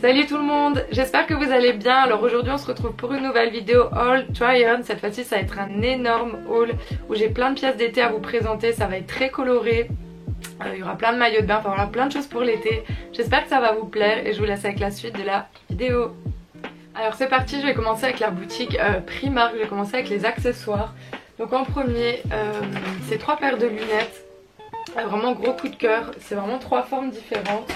Salut tout le monde, j'espère que vous allez bien. Alors aujourd'hui on se retrouve pour une nouvelle vidéo haul try on. Cette fois-ci ça va être un énorme haul où j'ai plein de pièces d'été à vous présenter. Ça va être très coloré, il y aura plein de maillots de bain, enfin voilà, plein de choses pour l'été. J'espère que ça va vous plaire et je vous laisse avec la suite de la vidéo. Alors c'est parti, je vais commencer avec la boutique Primark, je vais commencer avec les accessoires. Donc en premier, c'est 3 paires de lunettes, vraiment gros coup de cœur, c'est vraiment 3 formes différentes.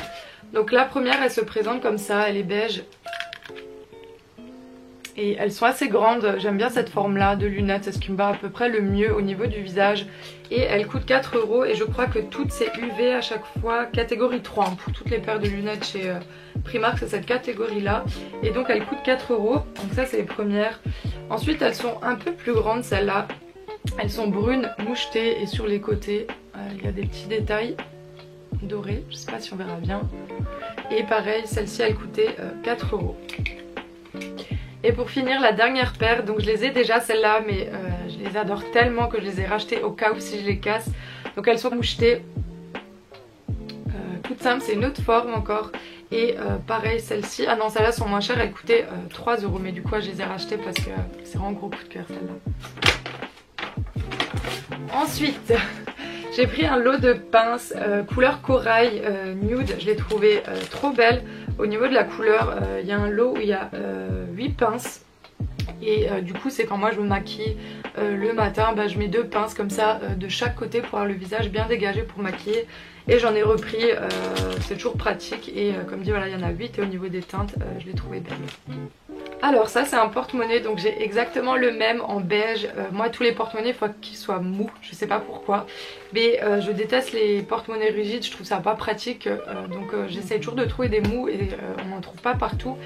Donc la première elle se présente comme ça, elle est beige et elles sont assez grandes, j'aime bien cette forme là de lunettes, c'est ce qui me va à peu près le mieux au niveau du visage. Et elle coûte 4 € et je crois que toutes c'est UV à chaque fois, catégorie 3 pour toutes les paires de lunettes chez Primark, c'est cette catégorie là. Et donc elles coûtent 4 €, donc ça c'est les premières. Ensuite elles sont un peu plus grandes celles-là, elles sont brunes mouchetées et sur les côtés il y a des petits détails dorés, je sais pas si on verra bien. Et pareil, celle-ci elle coûtait 4 €. Et pour finir la dernière paire, donc je les ai déjà celles-là mais je les adore tellement que je les ai rachetées au cas où si je les casse. Donc elles sont mouchetées, toutes simples, c'est une autre forme encore. Et pareil celle-ci, ah non celles-là sont moins chères, elles coûtaient 3 € mais du coup je les ai rachetées parce que c'est vraiment gros coup de cœur celle-là. Ensuite j'ai pris un lot de pinces couleur corail nude, je l'ai trouvé trop belle. Au niveau de la couleur, il y a un lot où il y a 8 pinces. Et du coup c'est quand moi je me maquille le matin, je mets 2 pinces comme ça de chaque côté pour avoir le visage bien dégagé pour maquiller. Et j'en ai repris, c'est toujours pratique. Et comme dit voilà il y en a 8 et au niveau des teintes je l'ai trouvé belle. Alors ça c'est un porte-monnaie, donc j'ai exactement le même en beige. Moi tous les porte-monnaies il faut qu'ils soient mous, je sais pas pourquoi. Mais je déteste les porte-monnaies rigides, je trouve ça pas pratique. Donc j'essaie toujours de trouver des mous et on n'en trouve pas partout.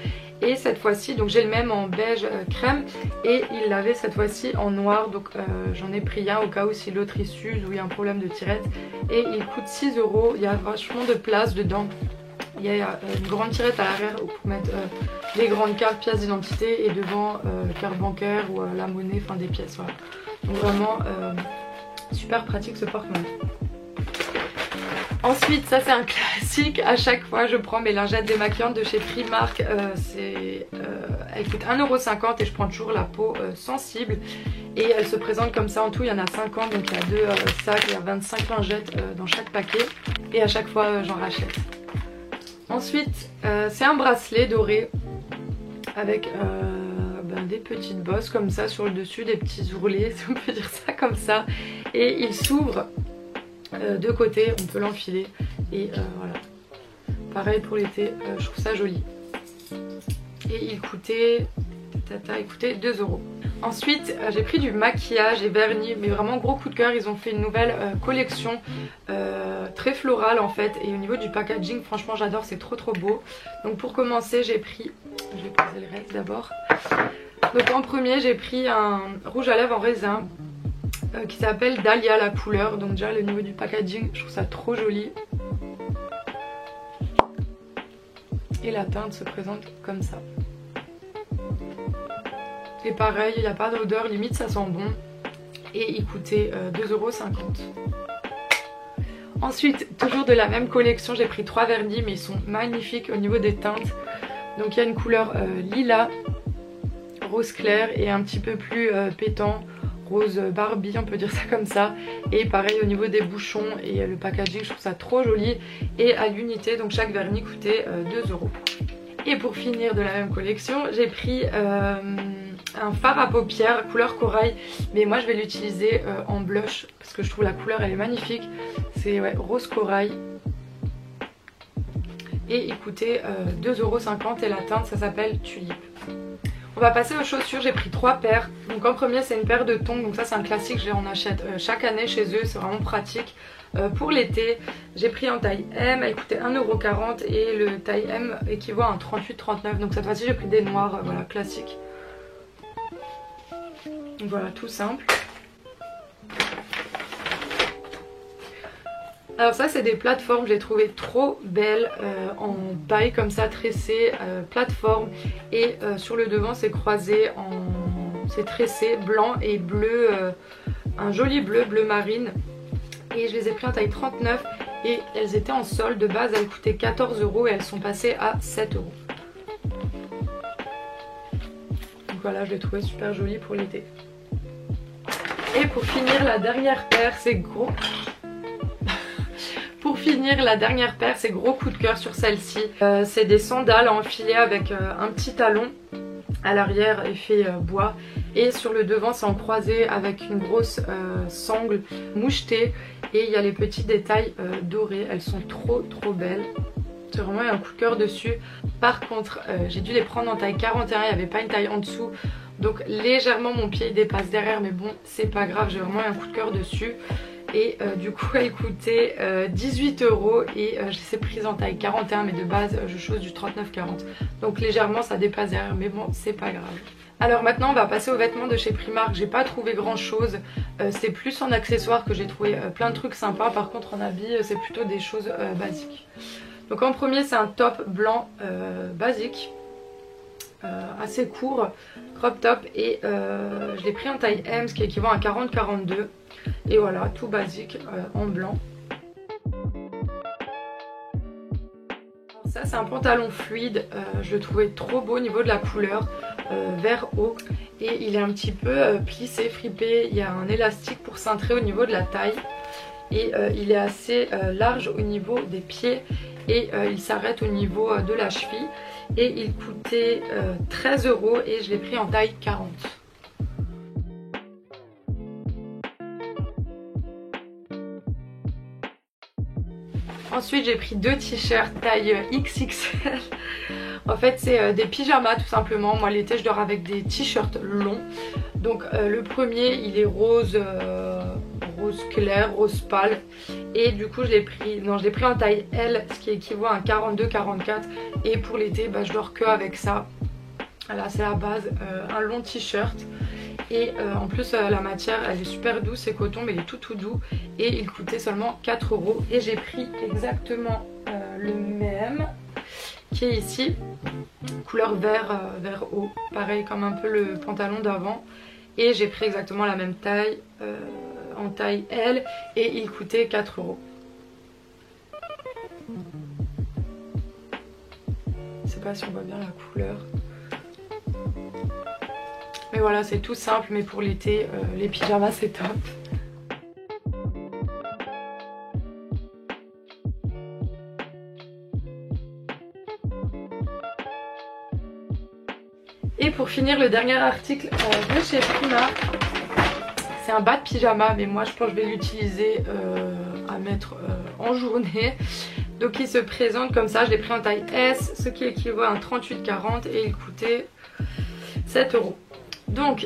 Et cette fois-ci donc j'ai le même en beige crème et il l'avait cette fois-ci en noir. Donc j'en ai pris un au cas où si l'autre il s'use ou il y a un problème de tirette. Et il coûte 6 €, il y a vachement de place dedans. Il y a une grande tirette à l'arrière pour mettre les grandes cartes, pièces d'identité et devant carte bancaire ou la monnaie, enfin des pièces voilà. Donc vraiment super pratique ce porte-monnaie. Ensuite ça c'est un classique, à chaque fois je prends mes lingettes démaquillantes de chez Primark, elles coûtent 1,50 € et je prends toujours la peau sensible. Et elles se présentent comme ça, en tout il y en a 50, donc il y a 2 sacs, il y a 25 lingettes dans chaque paquet. Et à chaque fois j'en rachète. Ensuite c'est un bracelet doré avec des petites bosses comme ça sur le dessus, des petits ourlets si on peut dire ça comme ça. Et il s'ouvre de côté, on peut l'enfiler et voilà. Pareil pour l'été, je trouve ça joli. Et il coûtait 2 €. Ensuite j'ai pris du maquillage et vernis, mais vraiment gros coup de cœur, ils ont fait une nouvelle collection très florale en fait. Et au niveau du packaging franchement j'adore, c'est trop beau. Donc pour commencer j'ai pris, je vais poser le reste d'abord. Donc en premier j'ai pris un rouge à lèvres en raisin qui s'appelle Dahlia la couleur. Donc déjà le niveau du packaging je trouve ça trop joli. Et la teinte se présente comme ça. Et pareil, il n'y a pas d'odeur, limite ça sent bon. Et il coûtait 2,50 €. Ensuite, toujours de la même collection, j'ai pris 3 vernis, mais ils sont magnifiques au niveau des teintes. Donc il y a une couleur lilas, rose clair et un petit peu plus pétant, rose Barbie, on peut dire ça comme ça. Et pareil au niveau des bouchons et le packaging, je trouve ça trop joli. Et à l'unité, donc chaque vernis coûtait 2 €. Et pour finir de la même collection, j'ai pris un fard à paupières couleur corail, mais moi je vais l'utiliser en blush parce que je trouve la couleur elle est magnifique. C'est rose corail et il coûtait 2,50 € et la teinte ça s'appelle Tulipe. On va passer aux chaussures, j'ai pris 3 paires. Donc en premier c'est une paire de tongs, donc ça c'est un classique, j'en achète chaque année chez eux, c'est vraiment pratique. Pour l'été j'ai pris en taille M, elle coûtait 1,40 € et le taille M équivaut à un 38-39, donc cette fois-ci j'ai pris des noirs, voilà, classiques. Donc voilà, tout simple. Alors ça c'est des plateformes, je les trouvais trop belles en paille comme ça tressée, plateforme. Et sur le devant c'est croisé en... c'est tressé blanc et bleu, un joli bleu marine. Et je les ai pris en taille 39 et elles étaient en solde. De base elles coûtaient 14 € et elles sont passées à 7 €. voilà, je l'ai trouvé super joli pour l'été. Et pour finir la dernière paire, c'est gros... Pour finir la dernière paire, c'est gros coup de cœur sur celle-ci. C'est des sandales enfilées avec un petit talon à l'arrière effet bois. Et sur le devant c'est en croisé avec une grosse sangle mouchetée. Et il y a les petits détails dorés. Elles sont trop belles. C'est vraiment un coup de cœur dessus. Par contre j'ai dû les prendre en taille 41, il n'y avait pas une taille en dessous. Donc légèrement mon pied dépasse derrière, mais bon c'est pas grave, j'ai vraiment un coup de cœur dessus. Et du coup elle coûtait 18 € et je les ai prises en taille 41, mais de base je chose du 39-40. Donc légèrement ça dépasse derrière, mais bon c'est pas grave. Alors maintenant on va passer aux vêtements de chez Primark. J'ai pas trouvé grand chose, c'est plus en accessoires que j'ai trouvé plein de trucs sympas. Par contre en habits c'est plutôt des choses basiques. Donc en premier c'est un top blanc basique, assez court, crop top, et je l'ai pris en taille M, ce qui équivaut à 40-42. Et voilà, tout basique en blanc. Alors ça c'est un pantalon fluide, je le trouvais trop beau au niveau de la couleur, vert haut. Et il est un petit peu plissé, fripé, il y a un élastique pour cintrer au niveau de la taille. Et il est assez large au niveau des pieds et il s'arrête au niveau de la cheville. Et il coûtait 13 € et je l'ai pris en taille 40. Ensuite j'ai pris deux t-shirts taille XXL. En fait c'est des pyjamas tout simplement. Moi l'été je dors avec des t-shirts longs. Donc le premier il est rose, rose clair, rose pâle. Et du coup je l'ai pris en taille L, ce qui équivaut à un 42-44. Et pour l'été bah, je dors que avec ça. Voilà, c'est la base, un long t-shirt. Et en plus la matière elle est super douce, c'est coton mais il est tout doux. Et il coûtait seulement 4 € et j'ai pris exactement le même qui est ici, couleur vert, vert haut, pareil comme un peu le pantalon d'avant. Et j'ai pris exactement la même taille en taille L et il coûtait 4 €. Je sais pas si on voit bien la couleur. Mais voilà, c'est tout simple, mais pour l'été, les pyjamas c'est top. Et pour finir, le dernier article de chez Primark, c'est un bas de pyjama, mais moi je pense que je vais l'utiliser à mettre en journée. Donc il se présente comme ça, je l'ai pris en taille S, ce qui équivaut à un 38-40 et il coûtait 7 €. Donc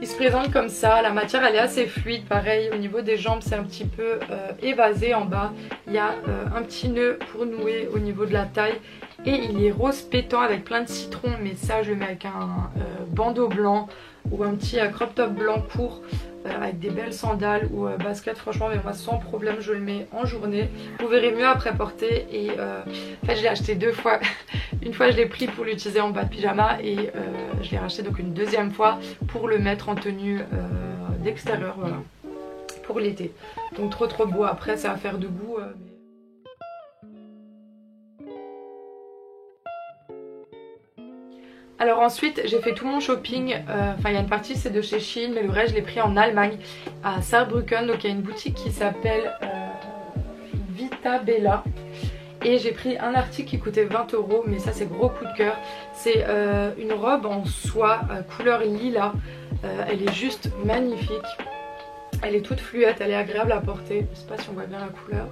il se présente comme ça, la matière elle est assez fluide, pareil au niveau des jambes c'est un petit peu évasé en bas. Il y a un petit nœud pour nouer au niveau de la taille et il est rose pétant avec plein de citron, mais ça je le mets avec un bandeau blanc ou un petit crop top blanc court avec des belles sandales ou baskets. Franchement mais moi sans problème je le mets en journée. Vous verrez mieux après porter. Et en fait je l'ai acheté deux fois. Une fois je l'ai pris pour l'utiliser en bas de pyjama et je l'ai racheté donc une deuxième fois pour le mettre en tenue d'extérieur, voilà, pour l'été. Donc trop beau, après c'est affaire de goût. Alors ensuite j'ai fait tout mon shopping, enfin il y a une partie c'est de chez Shein, mais le reste je l'ai pris en Allemagne, à Saarbrücken. Donc il y a une boutique qui s'appelle Vita Bella. Et j'ai pris un article qui coûtait 20 €, mais ça c'est gros coup de cœur. C'est une robe en soie couleur lilas, elle est juste magnifique. Elle est toute fluette, elle est agréable à porter, je sais pas si on voit bien la couleur.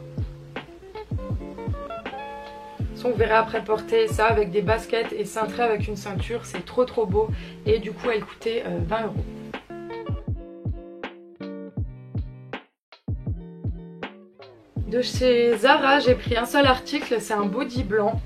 Vous verrez après porter ça avec des baskets et cintré avec une ceinture, c'est trop beau. Et du coup elle coûtait 20 €. De chez Zara j'ai pris un seul article, c'est un body blanc.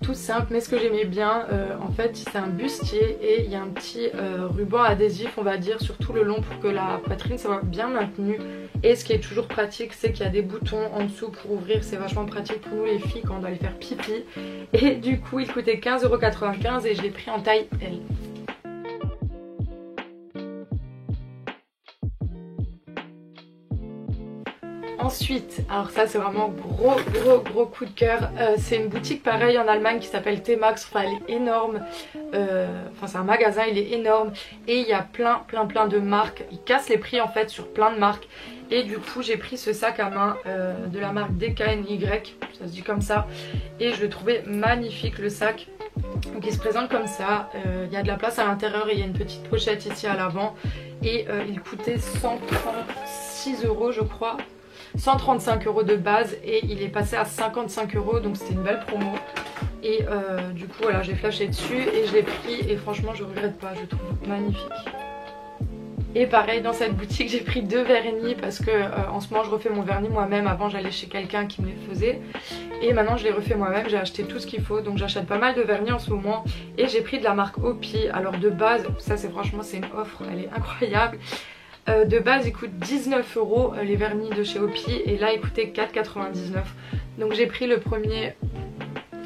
Tout simple, mais ce que j'aimais bien en fait c'est un bustier et il y a un petit ruban adhésif on va dire sur tout le long pour que la poitrine soit bien maintenue. Et ce qui est toujours pratique c'est qu'il y a des boutons en dessous pour ouvrir, c'est vachement pratique pour nous les filles quand on doit aller faire pipi. Et du coup il coûtait 15,95 € et je l'ai pris en taille L. Ensuite, alors ça c'est vraiment gros coup de cœur, c'est une boutique pareil en Allemagne qui s'appelle T-Max, enfin elle est énorme, enfin c'est un magasin, il est énorme et il y a plein de marques, ils cassent les prix en fait sur plein de marques. Et du coup j'ai pris ce sac à main de la marque DKNY, ça se dit comme ça, et je le trouvais magnifique le sac. Donc il se présente comme ça, il y a de la place à l'intérieur et il y a une petite pochette ici à l'avant. Et il coûtait 136 € je crois, 135 € de base et il est passé à 55 €, donc c'était une belle promo. Et du coup voilà, j'ai flashé dessus et je l'ai pris et franchement je regrette pas, je le trouve magnifique. Et pareil dans cette boutique j'ai pris 2 vernis parce que en ce moment je refais mon vernis moi-même. Avant j'allais chez quelqu'un qui me les faisait et maintenant je les refais moi-même, j'ai acheté tout ce qu'il faut, donc j'achète pas mal de vernis en ce moment. Et j'ai pris de la marque Opi, alors de base ça c'est franchement c'est une offre, elle est incroyable. De base il coûte 19 € les vernis de chez Opi et là il coûtait 4,99 €. Donc j'ai pris le premier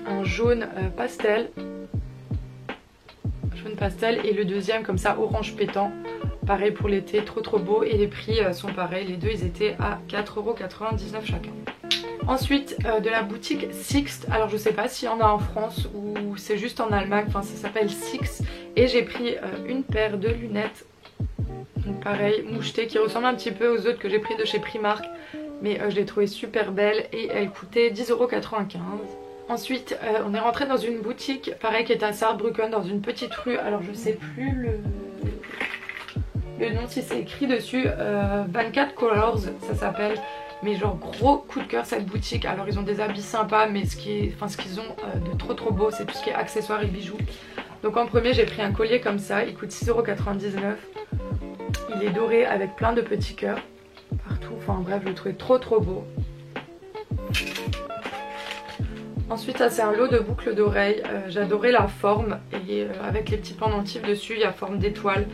en jaune pastel et le deuxième comme ça orange pétant. Pareil pour l'été, trop beau et les prix sont pareils, les deux ils étaient à 4,99 € chacun. Ensuite de la boutique Sixt, alors je sais pas s'il y en a en France ou c'est juste en Allemagne, enfin ça s'appelle Sixt. Et j'ai pris une paire de lunettes, donc pareil mouchetées, qui ressemblent un petit peu aux autres que j'ai pris de chez Primark. Mais je les trouvais super belles et elles coûtaient 10,95 €. Ensuite on est rentré dans une boutique pareil qui est à Saarbrücken dans une petite rue, alors je sais plus le nom si c'est écrit dessus, 24 Colors ça s'appelle. Mais genre gros coup de cœur cette boutique. Alors ils ont des habits sympas mais ce qu'ils ont de trop beau c'est tout ce qui est accessoires et bijoux. Donc en premier j'ai pris un collier comme ça, il coûte 6,99 €. Il est doré avec plein de petits cœurs partout, enfin bref je le trouvais trop beau. Ensuite ça c'est un lot de boucles d'oreilles, j'adorais la forme et avec les petits pendentifs dessus il y a forme d'étoile.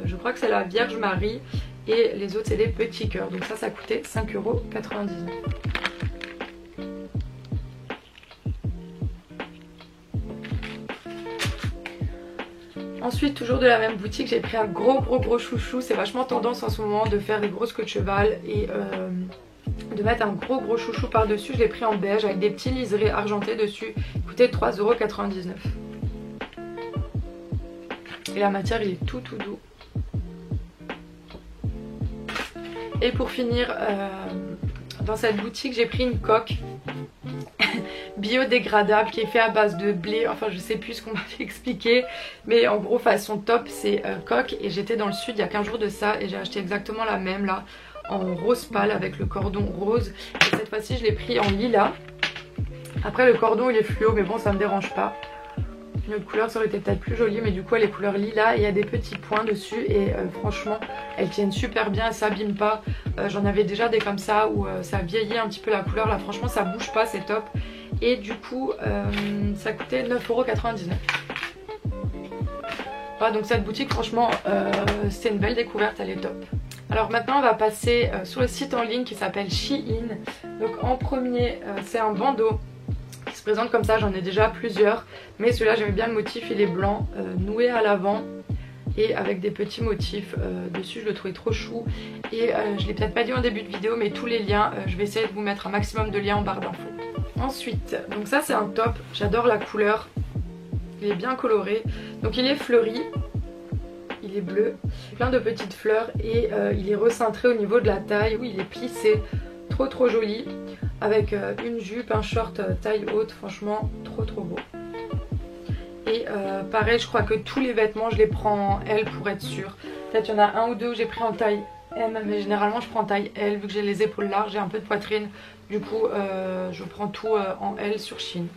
Je crois que c'est la Vierge Marie et les autres c'est des petits cœurs, donc ça coûtait 5,99 €. Ensuite toujours de la même boutique j'ai pris un gros chouchou, c'est vachement tendance en ce moment de faire des grosses queues de cheval et de mettre un gros chouchou par dessus. Je l'ai pris en beige avec des petits liserés argentés dessus, il coûtait 3,99 €. Et la matière il est tout doux. Et pour finir dans cette boutique j'ai pris une coque biodégradable qui est fait à base de blé, enfin je sais plus ce qu'on m'avait expliqué, mais en gros façon top c'est coque. Et j'étais dans le sud il y a 15 jours de ça et j'ai acheté exactement la même là en rose pâle avec le cordon rose, et cette fois-ci je l'ai pris en lilas. Après le cordon il est fluo mais bon ça me dérange pas, une autre couleur ça aurait été peut-être plus joli, mais du coup elle est couleur lilas et il y a des petits points dessus et franchement elles tiennent super bien, elles s'abîment pas. J'en avais déjà des comme ça où ça vieillit un petit peu la couleur, là franchement ça bouge pas, c'est top. Et du coup ça coûtait 9,99 €. Voilà, donc cette boutique franchement c'est une belle découverte, elle est top. Alors maintenant on va passer sur le site en ligne qui s'appelle Shein. Donc en premier c'est un bandeau qui se présente comme ça, j'en ai déjà plusieurs, mais celui-là j'aime bien le motif, il est blanc, noué à l'avant et avec des petits motifs dessus, je le trouvais trop chou. Et je l'ai peut-être pas dit en début de vidéo, mais tous les liens, je vais essayer de vous mettre un maximum de liens en barre d'infos. Ensuite, donc ça c'est un top, j'adore la couleur, il est bien coloré, donc il est fleuri, il est bleu, plein de petites fleurs et il est recintré au niveau de la taille, où il est plissé, trop joli, avec une jupe, un short taille haute, franchement trop beau. Et pareil je crois que tous les vêtements je les prends en L pour être sûre. Peut-être il y en a un ou deux où j'ai pris en taille M, mais généralement je prends en taille L vu que j'ai les épaules larges, j'ai un peu de poitrine. Du coup je prends tout en L sur Shein.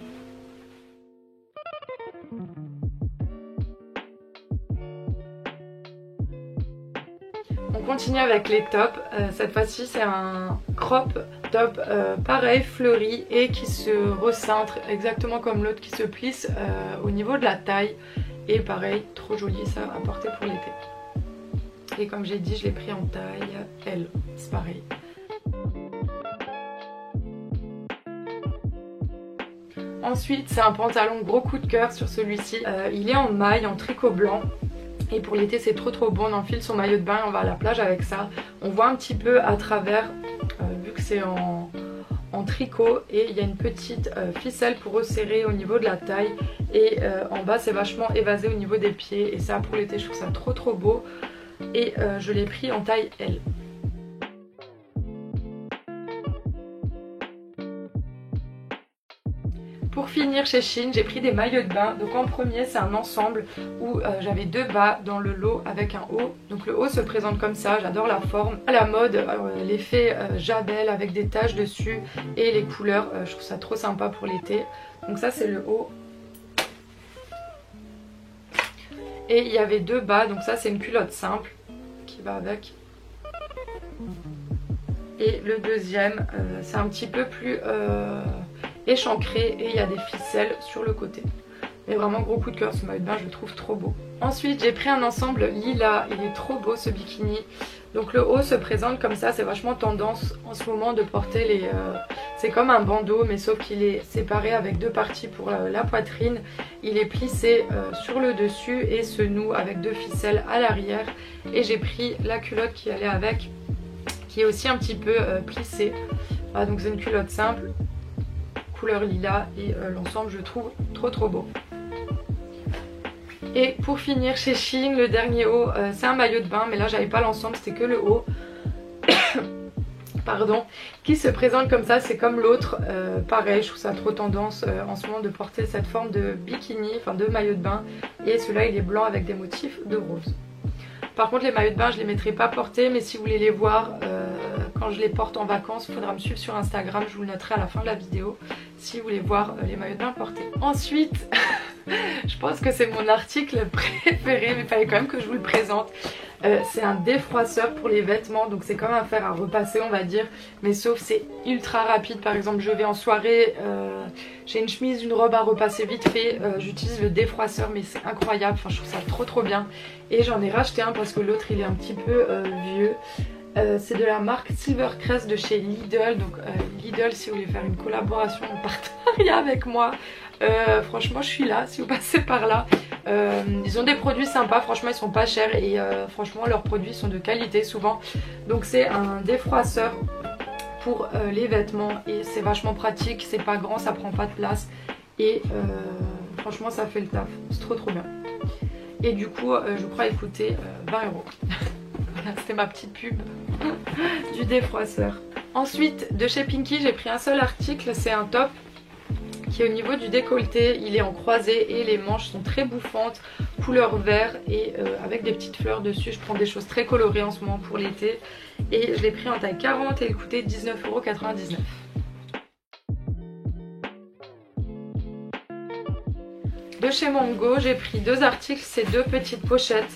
On continue avec les tops, cette fois-ci c'est un crop top pareil fleuri et qui se recintre exactement comme l'autre, qui se plisse au niveau de la taille et pareil trop joli, ça à porter pour l'été. Et comme j'ai dit je l'ai pris en taille L, c'est pareil. Ensuite c'est un pantalon gros coup de cœur sur celui-ci, il est en maille en tricot blanc. Et pour l'été c'est trop bon, on enfile son maillot de bain et on va à la plage avec ça. On voit un petit peu à travers, vu que c'est en tricot, et il y a une petite ficelle pour resserrer au niveau de la taille. Et en bas c'est vachement évasé au niveau des pieds. Et ça pour l'été je trouve ça trop beau. Et je l'ai pris en taille L. Pour finir chez Shein, j'ai pris des maillots de bain. Donc en premier c'est un ensemble où j'avais 2 bas dans le lot avec un haut. Donc le haut se présente comme ça, j'adore la forme. À la mode, l'effet Jabel avec des taches dessus et les couleurs, je trouve ça trop sympa pour l'été. Donc ça c'est le haut. Et il y avait 2 bas, donc ça c'est une culotte simple qui va avec. Et le deuxième, c'est un petit peu plus échancré et il y a des ficelles sur le côté. Mais vraiment gros coup de cœur, ce maillot de bain, je le trouve trop beau. Ensuite j'ai pris un ensemble lilas, il est trop beau ce bikini. Donc le haut se présente comme ça, c'est vachement tendance en ce moment de porter les... c'est comme un bandeau mais sauf qu'il est séparé avec 2 parties pour la poitrine. Il est plissé sur le dessus et se noue avec 2 ficelles à l'arrière. Et j'ai pris la culotte qui allait avec, qui est aussi un petit peu plissée. Voilà, donc c'est une culotte simple, couleur lilas, et l'ensemble je trouve trop beau. Et pour finir chez Shein, le dernier haut, c'est un maillot de bain, mais là j'avais pas l'ensemble, c'était que le haut. Pardon, qui se présente comme ça, c'est comme l'autre, pareil, je trouve ça trop tendance en ce moment de porter cette forme de bikini, enfin de maillot de bain, et celui-là il est blanc avec des motifs de rose. Par contre les maillots de bain je les mettrai pas portés, mais si vous voulez les voir quand je les porte en vacances, il faudra me suivre sur Instagram, je vous le noterai à la fin de la vidéo si vous voulez voir les maillots de bain portés. Ensuite, je pense que c'est mon article préféré, mais il fallait quand même que je vous le présente. C'est un défroisseur pour les vêtements, donc c'est comme un fer à repasser on va dire, mais sauf c'est ultra rapide. Par exemple je vais en soirée, j'ai une chemise, une robe à repasser vite fait, j'utilise le défroisseur mais c'est incroyable, enfin je trouve ça trop bien. Et j'en ai racheté un parce que l'autre il est un petit peu vieux. C'est de la marque Silvercrest de chez Lidl. Donc Lidl, si vous voulez faire une collaboration, un partenariat avec moi, franchement je suis là si vous passez par là. Ils ont des produits sympas, franchement ils sont pas chers et franchement leurs produits sont de qualité souvent. Donc c'est un défroisseur pour les vêtements et c'est vachement pratique, c'est pas grand, ça prend pas de place et franchement ça fait le taf, c'est trop bien. Et du coup je crois il coûtait 20 €. Voilà, c'était ma petite pub du défroisseur. Ensuite de chez Pinky j'ai pris un seul article, c'est un top qui est au niveau du décolleté, il est en croisé et les manches sont très bouffantes, couleur vert et avec des petites fleurs dessus. Je prends des choses très colorées en ce moment pour l'été et je l'ai pris en taille 40 et il coûtait 19,99 €. De chez Mango j'ai pris 2 articles, c'est 2 petites pochettes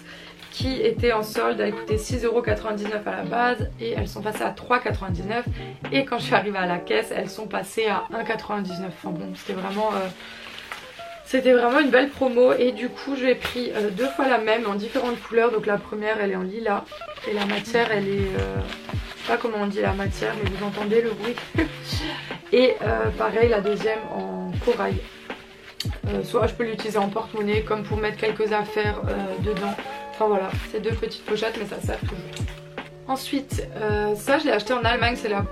qui étaient en solde, elles coûtaient 6,99 € à la base et elles sont passées à 3,99 € et quand je suis arrivée à la caisse elles sont passées à 1,99 €. Enfin bon, c'était vraiment une belle promo et du coup j'ai pris 2 fois la même en différentes couleurs. Donc la première elle est en lilas et la matière elle est, je sais pas comment on dit la matière mais vous entendez le bruit. Et pareil la deuxième en corail. Soit je peux l'utiliser en porte-monnaie comme pour mettre quelques affaires dedans. Enfin voilà, c'est 2 petites pochettes mais ça sert toujours. Ensuite, ça je l'ai acheté en Allemagne, c'est la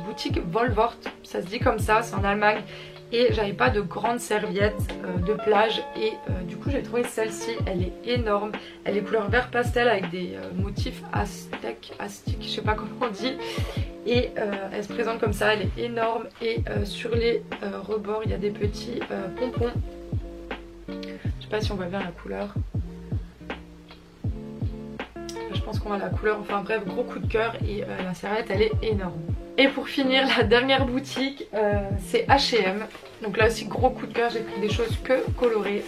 boutique Volvort, ça se dit comme ça, c'est en Allemagne. Et j'avais pas de grande serviette de plage et du coup j'ai trouvé celle-ci, elle est énorme. Elle est couleur vert pastel avec des motifs aztèques, je sais pas comment on dit. Et elle se présente comme ça, elle est énorme et sur les rebords il y a des petits pompons. Je sais pas si on voit bien la couleur. Je pense qu'on voit la couleur, enfin bref, gros coup de cœur et la serviette elle est énorme. Et pour finir, la dernière boutique c'est H&M. Donc là aussi gros coup de cœur, j'ai pris des choses que colorées.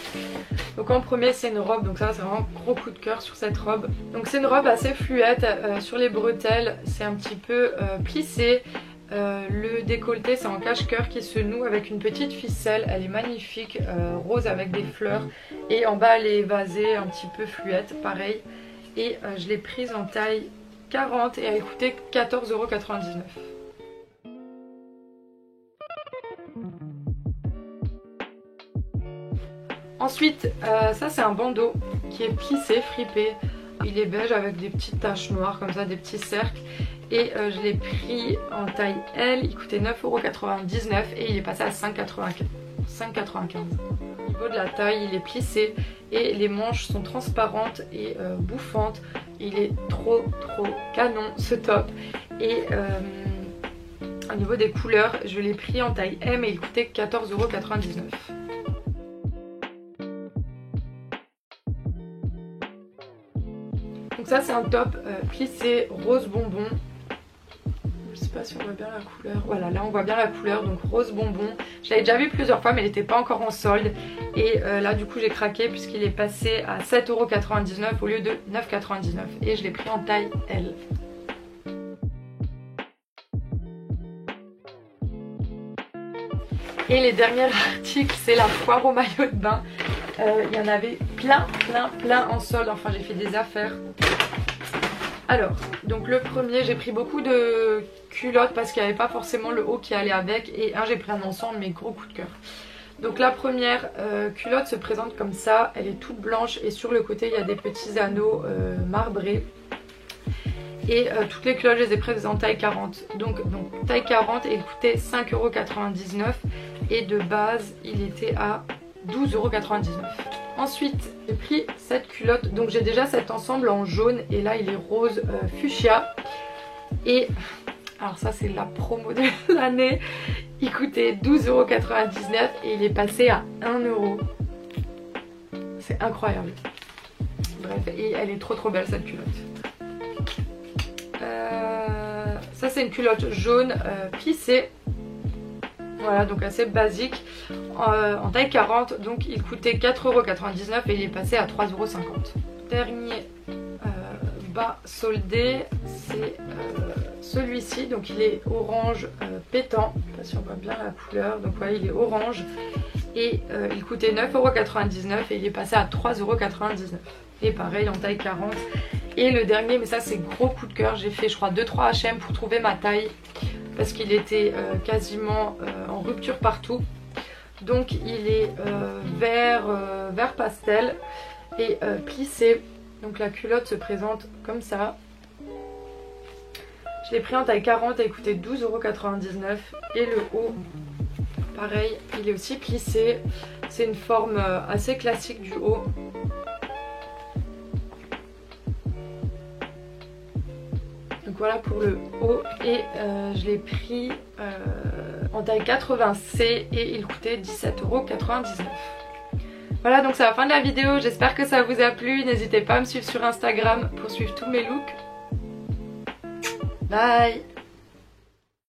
Donc en premier c'est une robe, donc ça c'est vraiment gros coup de cœur sur cette robe. Donc c'est une robe assez fluette, sur les bretelles c'est un petit peu plissé. Le décolleté c'est en cache-cœur qui se noue avec une petite ficelle, elle est magnifique, rose avec des fleurs. Et en bas elle est évasée, un petit peu fluette, pareil. Et je l'ai prise en taille 40 et elle coûtait 14,99 €. Ensuite, ça c'est un bandeau qui est plissé, fripé. Il est beige avec des petites taches noires comme ça, des petits cercles. Et je l'ai pris en taille L, il coûtait 9,99 € et il est passé à 5,95 €. Au niveau de la taille, il est plissé et les manches sont transparentes et bouffantes. Il est trop canon ce top. Et au niveau des couleurs, je l'ai pris en taille M et il coûtait 14,99 €. Donc ça c'est un top plissé rose bonbon. Je sais pas si on voit bien la couleur. Voilà, là on voit bien la couleur, donc rose bonbon. Je l'avais déjà vu plusieurs fois mais il n'était pas encore en solde. Et là du coup j'ai craqué puisqu'il est passé à 7,99 € au lieu de 9,99 € et je l'ai pris en taille L. Et les derniers articles, c'est la foire au maillot de bain. Il y en avait plein en solde, enfin j'ai fait des affaires. Alors, donc le premier, j'ai pris beaucoup de culottes parce qu'il n'y avait pas forcément le haut qui allait avec. Et j'ai pris un ensemble, mais gros coup de cœur. Donc la première culotte se présente comme ça, elle est toute blanche et sur le côté il y a des petits anneaux marbrés. Et toutes les culottes je les ai prises en taille 40. Donc taille 40 et il coûtait 5,99 € et de base il était à 12,99 €. Ensuite j'ai pris cette culotte, donc j'ai déjà cet ensemble en jaune et là il est rose fuchsia. Et alors ça c'est la promo de l'année, il coûtait 12,99 € et il est passé à 1 €. C'est incroyable. Bref, et elle est trop belle cette culotte. Ça c'est une culotte jaune plissée. Voilà, donc assez basique en taille 40, donc il coûtait 4,99 € et il est passé à 3,50 €. Dernier bas soldé, c'est celui-ci, donc il est orange pétant, je sais pas si on voit bien la couleur, donc voilà il est orange et il coûtait 9,99 € et il est passé à 3,99 €. Et pareil en taille 40. Et le dernier, mais ça c'est gros coup de cœur, j'ai fait je crois 2-3 HM pour trouver ma taille parce qu'il était quasiment en rupture partout. Donc il est vert pastel et plissé. Donc la culotte se présente comme ça. Je l'ai pris en taille 40 et il coûtait 12,99 € et le haut pareil il est aussi plissé. C'est une forme assez classique du haut. Donc voilà pour le haut et je l'ai pris en taille 80C et il coûtait 17,99 €. Voilà, donc c'est la fin de la vidéo, j'espère que ça vous a plu. N'hésitez pas à me suivre sur Instagram pour suivre tous mes looks. Bye.